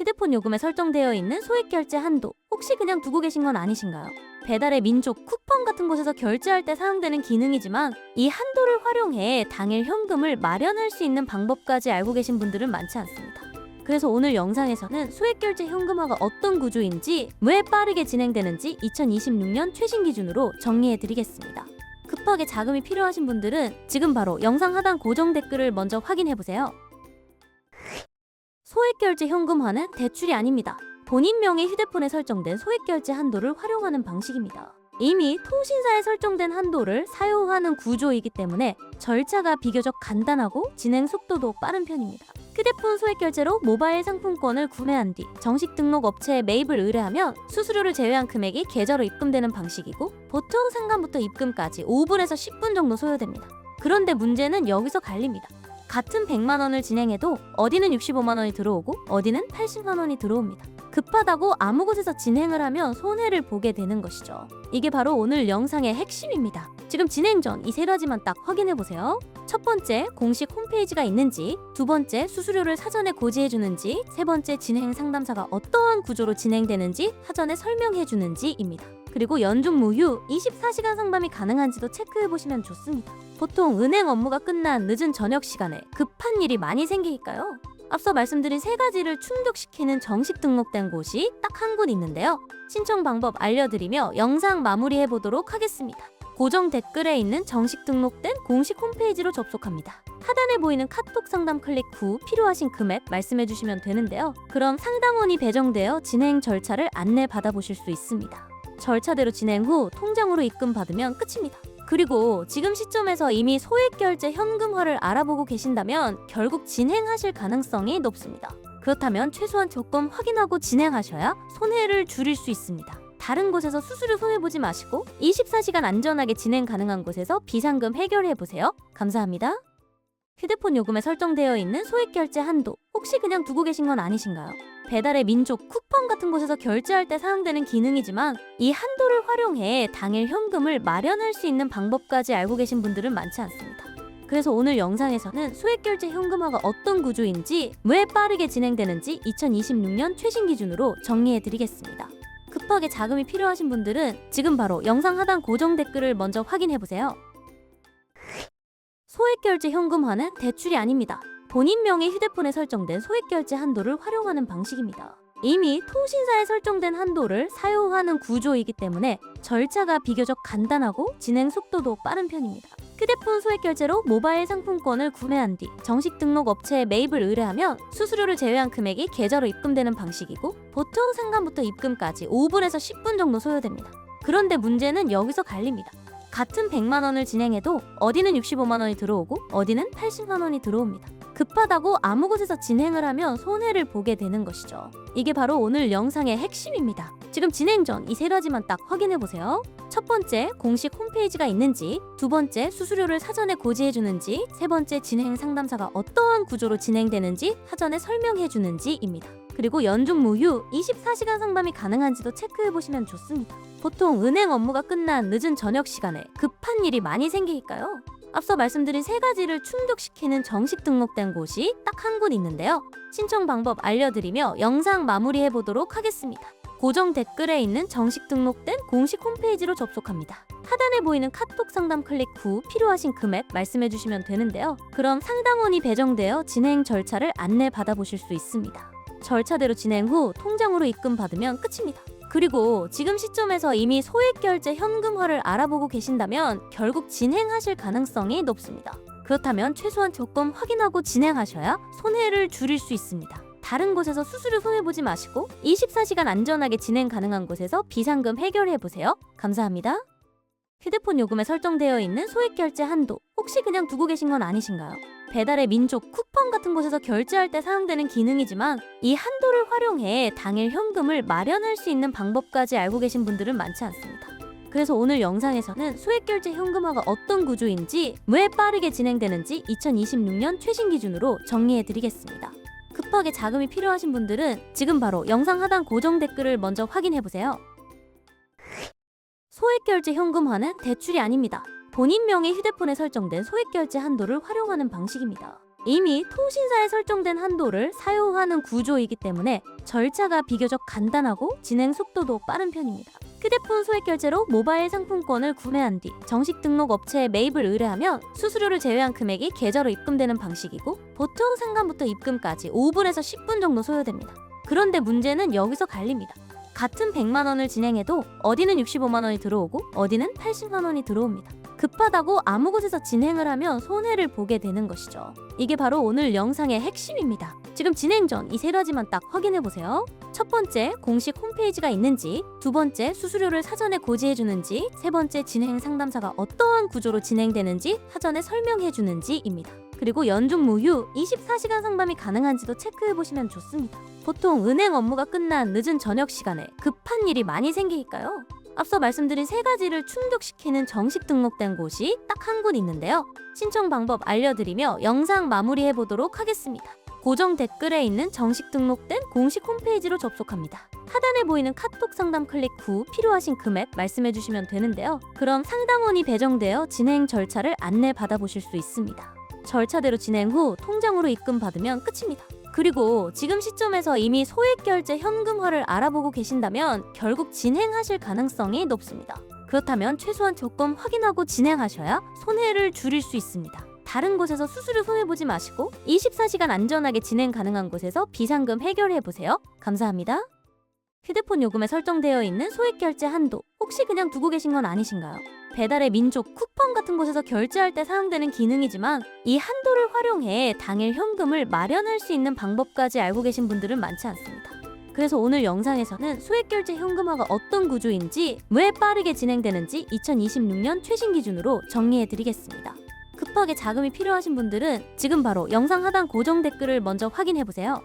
휴대폰 요금에 설정되어 있는 소액결제 한도 혹시 그냥 두고 계신 건 아니신가요? 배달의 민족, 쿠팡 같은 곳에서 결제할 때 사용되는 기능이지만 이 한도를 활용해 당일 현금을 마련할 수 있는 방법까지 알고 계신 분들은 많지 않습니다. 그래서 오늘 영상에서는 소액결제 현금화가 어떤 구조인지, 왜 빠르게 진행되는지 2026년 최신 기준으로 정리해드리겠습니다. 급하게 자금이 필요하신 분들은 지금 바로 영상 하단 고정 댓글을 먼저 확인해보세요. 소액결제 현금화는 대출이 아닙니다. 본인 명의 휴대폰에 설정된 소액결제 한도를 활용하는 방식입니다. 이미 통신사에 설정된 한도를 사용하는 구조이기 때문에 절차가 비교적 간단하고 진행 속도도 빠른 편입니다. 휴대폰 소액결제로 모바일 상품권을 구매한 뒤 정식 등록 업체에 매입을 의뢰하면 수수료를 제외한 금액이 계좌로 입금되는 방식이고, 보통 상담부터 입금까지 5분에서 10분 정도 소요됩니다. 그런데 문제는 여기서 갈립니다. 같은 100만 원을 진행해도 어디는 65만 원이 들어오고 어디는 80만 원이 들어옵니다. 급하다고 아무 곳에서 진행을 하면 손해를 보게 되는 것이죠. 이게 바로 오늘 영상의 핵심입니다. 지금 진행 전 이 세 가지만 딱 확인해보세요. 첫 번째, 공식 홈페이지가 있는지, 두 번째, 수수료를 사전에 고지해주는지, 세 번째, 진행 상담사가 어떠한 구조로 진행되는지 사전에 설명해주는지입니다. 그리고 연중 무휴 24시간 상담이 가능한지도 체크해보시면 좋습니다. 보통 은행 업무가 끝난 늦은 저녁 시간에 급한 일이 많이 생기니까요. 앞서 말씀드린 세 가지를 충족시키는 정식 등록된 곳이 딱 한 곳 있는데요. 신청 방법 알려드리며 영상 마무리해보도록 하겠습니다. 고정 댓글에 있는 정식 등록된 공식 홈페이지로 접속합니다. 하단에 보이는 카톡 상담 클릭 후 필요하신 금액 말씀해주시면 되는데요. 그럼 상담원이 배정되어 진행 절차를 안내 받아보실 수 있습니다. 절차대로 진행 후 통장으로 입금받으면 끝입니다. 그리고 지금 시점에서 이미 소액결제 현금화를 알아보고 계신다면 결국 진행하실 가능성이 높습니다. 그렇다면 최소한 조건 확인하고 진행하셔야 손해를 줄일 수 있습니다. 다른 곳에서 수수료 손해보지 마시고 24시간 안전하게 진행 가능한 곳에서 비상금 해결해보세요. 감사합니다. 휴대폰 요금에 설정되어 있는 소액결제 한도 혹시 그냥 두고 계신 건 아니신가요? 배달의 민족, 쿠팡 같은 곳에서 결제할 때 사용되는 기능이지만 이 한도를 활용해 당일 현금을 마련할 수 있는 방법까지 알고 계신 분들은 많지 않습니다. 그래서 오늘 영상에서는 소액결제 현금화가 어떤 구조인지, 왜 빠르게 진행되는지 2026년 최신 기준으로 정리해드리겠습니다. 급하게 자금이 필요하신 분들은 지금 바로 영상 하단 고정 댓글을 먼저 확인해보세요. 소액결제 현금화는 대출이 아닙니다. 본인 명의 휴대폰에 설정된 소액결제 한도를 활용하는 방식입니다. 이미 통신사에 설정된 한도를 사용하는 구조이기 때문에 절차가 비교적 간단하고 진행 속도도 빠른 편입니다. 휴대폰 소액결제로 모바일 상품권을 구매한 뒤 정식 등록 업체에 매입을 의뢰하면 수수료를 제외한 금액이 계좌로 입금되는 방식이고, 보통 상담부터 입금까지 5분에서 10분 정도 소요됩니다. 그런데 문제는 여기서 갈립니다. 같은 100만 원을 진행해도 어디는 65만 원이 들어오고 어디는 80만 원이 들어옵니다. 급하다고 아무 곳에서 진행을 하면 손해를 보게 되는 것이죠. 이게 바로 오늘 영상의 핵심입니다. 지금 진행 전 이 세 가지만 딱 확인해보세요. 첫 번째, 공식 홈페이지가 있는지, 두 번째, 수수료를 사전에 고지해주는지, 세 번째, 진행 상담사가 어떠한 구조로 진행되는지 사전에 설명해주는지입니다. 그리고 연중 무휴 24시간 상담이 가능한지도 체크해보시면 좋습니다. 보통 은행 업무가 끝난 늦은 저녁 시간에 급한 일이 많이 생기니까요. 앞서 말씀드린 세 가지를 충족시키는 정식 등록된 곳이 딱 한 곳 있는데요. 신청 방법 알려드리며 영상 마무리해보도록 하겠습니다. 고정 댓글에 있는 정식 등록된 공식 홈페이지로 접속합니다. 하단에 보이는 카톡 상담 클릭 후 필요하신 금액 말씀해주시면 되는데요. 그럼 상담원이 배정되어 진행 절차를 안내 받아보실 수 있습니다. 절차대로 진행 후 통장으로 입금받으면 끝입니다. 그리고 지금 시점에서 이미 소액결제 현금화를 알아보고 계신다면 결국 진행하실 가능성이 높습니다. 그렇다면 최소한 조건 확인하고 진행하셔야 손해를 줄일 수 있습니다. 다른 곳에서 수수료 손해보지 마시고 24시간 안전하게 진행 가능한 곳에서 비상금 해결해보세요. 감사합니다. 휴대폰 요금에 설정되어 있는 소액결제 한도 혹시 그냥 두고 계신 건 아니신가요? 배달의 민족, 쿠팡 같은 곳에서 결제할 때 사용되는 기능이지만 이 한도를 활용해 당일 현금을 마련할 수 있는 방법까지 알고 계신 분들은 많지 않습니다. 그래서 오늘 영상에서는 소액결제 현금화가 어떤 구조인지, 왜 빠르게 진행되는지 2026년 최신 기준으로 정리해드리겠습니다. 급하게 자금이 필요하신 분들은 지금 바로 영상 하단 고정 댓글을 먼저 확인해보세요. 소액결제 현금화는 대출이 아닙니다. 본인 명의 휴대폰에 설정된 소액결제 한도를 활용하는 방식입니다. 이미 통신사에 설정된 한도를 사용하는 구조이기 때문에 절차가 비교적 간단하고 진행 속도도 빠른 편입니다. 휴대폰 소액 결제로 모바일 상품권을 구매한 뒤 정식 등록 업체에 매입을 의뢰하면 수수료를 제외한 금액이 계좌로 입금되는 방식이고, 보통 상담부터 입금까지 5분에서 10분 정도 소요됩니다. 그런데 문제는 여기서 갈립니다. 같은 100만 원을 진행해도 어디는 65만 원이 들어오고 어디는 80만 원이 들어옵니다. 급하다고 아무 곳에서 진행을 하면 손해를 보게 되는 것이죠. 이게 바로 오늘 영상의 핵심입니다. 지금 진행 전 이 세 가지만 딱 확인해보세요. 첫 번째, 공식 홈페이지가 있는지, 두 번째, 수수료를 사전에 고지해주는지, 세 번째, 진행 상담사가 어떠한 구조로 진행되는지 사전에 설명해주는지입니다. 그리고 연중 무휴 24시간 상담이 가능한지도 체크해보시면 좋습니다. 보통 은행 업무가 끝난 늦은 저녁 시간에 급한 일이 많이 생기니까요. 앞서 말씀드린 세 가지를 충족시키는 정식 등록된 곳이 딱 한 곳 있는데요. 신청 방법 알려드리며 영상 마무리해보도록 하겠습니다. 고정 댓글에 있는 정식 등록된 공식 홈페이지로 접속합니다. 하단에 보이는 카톡 상담 클릭 후 필요하신 금액 말씀해주시면 되는데요. 그럼 상담원이 배정되어 진행 절차를 안내 받아보실 수 있습니다. 절차대로 진행 후 통장으로 입금 받으면 끝입니다. 그리고 지금 시점에서 이미 소액결제 현금화를 알아보고 계신다면 결국 진행하실 가능성이 높습니다. 그렇다면 최소한 조건 확인하고 진행하셔야 손해를 줄일 수 있습니다. 다른 곳에서 수수료 손해보지 마시고 24시간 안전하게 진행 가능한 곳에서 비상금 해결해보세요. 감사합니다. 휴대폰 요금에 설정되어 있는 소액결제 한도, 혹시 그냥 두고 계신 건 아니신가요? 배달의 민족, 쿠팡 같은 곳에서 결제할 때 사용되는 기능이지만 이 한도를 활용해 당일 현금을 마련할 수 있는 방법까지 알고 계신 분들은 많지 않습니다. 그래서 오늘 영상에서는 소액결제 현금화가 어떤 구조인지, 왜 빠르게 진행되는지 2026년 최신 기준으로 정리해드리겠습니다. 급하게 자금이 필요하신 분들은 지금 바로 영상 하단 고정 댓글을 먼저 확인해보세요.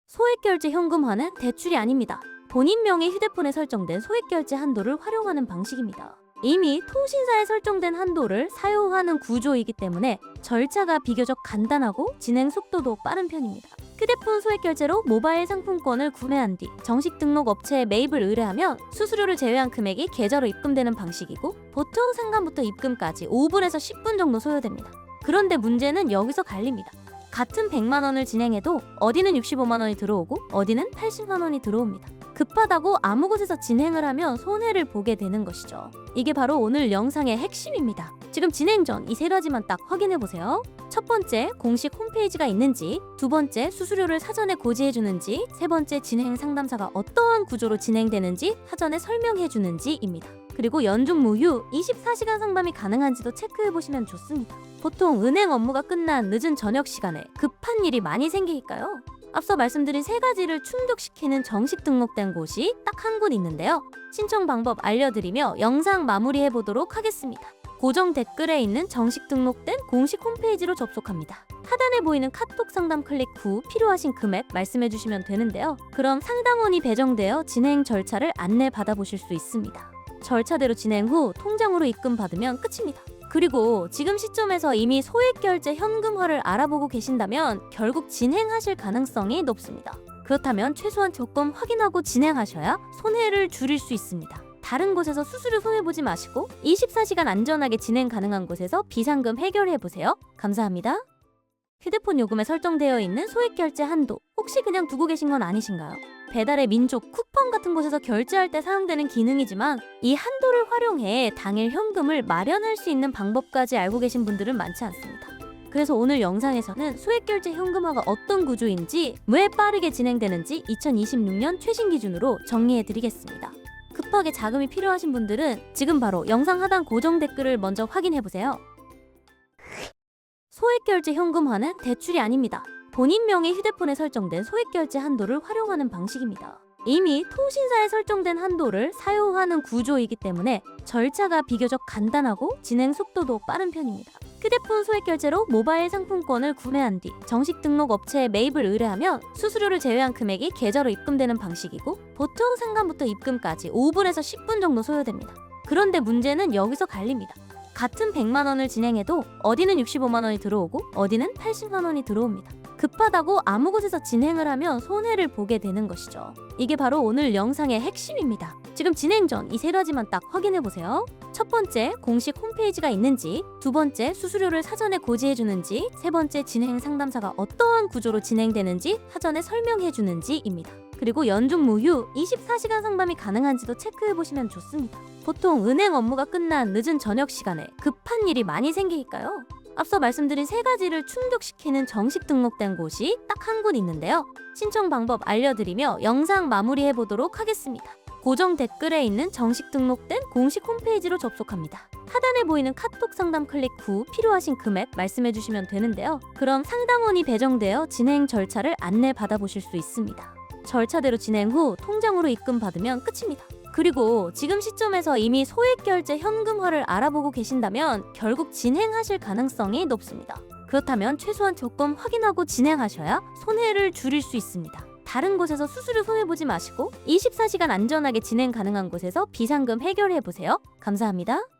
소액결제 현금화는 대출이 아닙니다. 본인 명의 휴대폰에 설정된 소액결제 한도를 활용하는 방식입니다. 이미 통신사에 설정된 한도를 사용하는 구조이기 때문에 절차가 비교적 간단하고 진행 속도도 빠른 편입니다. 휴대폰 소액결제로 모바일 상품권을 구매한 뒤 정식 등록 업체에 매입을 의뢰하면 수수료를 제외한 금액이 계좌로 입금되는 방식이고, 보통 상담부터 입금까지 5분에서 10분 정도 소요됩니다. 그런데 문제는 여기서 갈립니다. 같은 100만 원을 진행해도 어디는 65만 원이 들어오고 어디는 80만 원이 들어옵니다. 급하다고 아무 곳에서 진행을 하면 손해를 보게 되는 것이죠. 이게 바로 오늘 영상의 핵심입니다. 지금 진행 전 이 세 가지만 딱 확인해보세요. 첫 번째, 공식 홈페이지가 있는지, 두 번째, 수수료를 사전에 고지해주는지, 세 번째, 진행 상담사가 어떠한 구조로 진행되는지 사전에 설명해주는지입니다. 그리고 연중 무휴 24시간 상담이 가능한지도 체크해보시면 좋습니다. 보통 은행 업무가 끝난 늦은 저녁 시간에 급한 일이 많이 생기니까요. 앞서 말씀드린 세 가지를 충족시키는 정식 등록된 곳이 딱 한 곳 있는데요. 신청 방법 알려드리며 영상 마무리해보도록 하겠습니다. 고정 댓글에 있는 정식 등록된 공식 홈페이지로 접속합니다. 하단에 보이는 카톡 상담 클릭 후 필요하신 금액 말씀해주시면 되는데요. 그럼 상담원이 배정되어 진행 절차를 안내 받아보실 수 있습니다. 절차대로 진행 후 통장으로 입금 받으면 끝입니다. 그리고 지금 시점에서 이미 소액결제 현금화를 알아보고 계신다면 결국 진행하실 가능성이 높습니다. 그렇다면 최소한 조건 확인하고 진행하셔야 손해를 줄일 수 있습니다. 다른 곳에서 수수료 손해보지 마시고 24시간 안전하게 진행 가능한 곳에서 비상금 해결해보세요. 감사합니다. 휴대폰 요금에 설정되어 있는 소액결제 한도, 혹시 그냥 두고 계신 건 아니신가요? 배달의 민족, 쿠팡 같은 곳에서 결제할 때 사용되는 기능이지만 이 한도를 활용해 당일 현금을 마련할 수 있는 방법까지 알고 계신 분들은 많지 않습니다. 그래서 오늘 영상에서는 소액결제 현금화가 어떤 구조인지, 왜 빠르게 진행되는지 2026년 최신 기준으로 정리해드리겠습니다. 급하게 자금이 필요하신 분들은 지금 바로 영상 하단 고정 댓글을 먼저 확인해보세요. 소액결제 현금화는 대출이 아닙니다. 본인 명의 휴대폰에 설정된 소액결제 한도를 활용하는 방식입니다. 이미 통신사에 설정된 한도를 사용하는 구조이기 때문에 절차가 비교적 간단하고 진행 속도도 빠른 편입니다. 휴대폰 소액결제로 모바일 상품권을 구매한 뒤 정식 등록 업체에 매입을 의뢰하면 수수료를 제외한 금액이 계좌로 입금되는 방식이고, 보통 상담부터 입금까지 5분에서 10분 정도 소요됩니다. 그런데 문제는 여기서 갈립니다. 같은 100만 원을 진행해도 어디는 65만 원이 들어오고 어디는 80만 원이 들어옵니다. 급하다고 아무 곳에서 진행을 하면 손해를 보게 되는 것이죠. 이게 바로 오늘 영상의 핵심입니다. 지금 진행 전 이 세 가지만 딱 확인해 보세요. 첫 번째, 공식 홈페이지가 있는지, 두 번째, 수수료를 사전에 고지해 주는지, 세 번째, 진행 상담사가 어떠한 구조로 진행되는지 사전에 설명해 주는지입니다. 그리고 연중 무휴 24시간 상담이 가능한지도 체크해 보시면 좋습니다. 보통 은행 업무가 끝난 늦은 저녁 시간에 급한 일이 많이 생기니까요. 앞서 말씀드린 세 가지를 충족시키는 정식 등록된 곳이 딱 한 곳 있는데요. 신청 방법 알려드리며 영상 마무리해 보도록 하겠습니다. 고정 댓글에 있는 정식 등록된 공식 홈페이지로 접속합니다. 하단에 보이는 카톡 상담 클릭 후 필요하신 금액 말씀해 주시면 되는데요. 그럼 상담원이 배정되어 진행 절차를 안내 받아보실 수 있습니다. 절차대로 진행 후 통장으로 입금 받으면 끝입니다. 그리고 지금 시점에서 이미 소액결제 현금화를 알아보고 계신다면 결국 진행하실 가능성이 높습니다. 그렇다면 최소한 조건 확인하고 진행하셔야 손해를 줄일 수 있습니다. 다른 곳에서 수수료 손해보지 마시고 24시간 안전하게 진행 가능한 곳에서 비상금 해결해보세요. 감사합니다.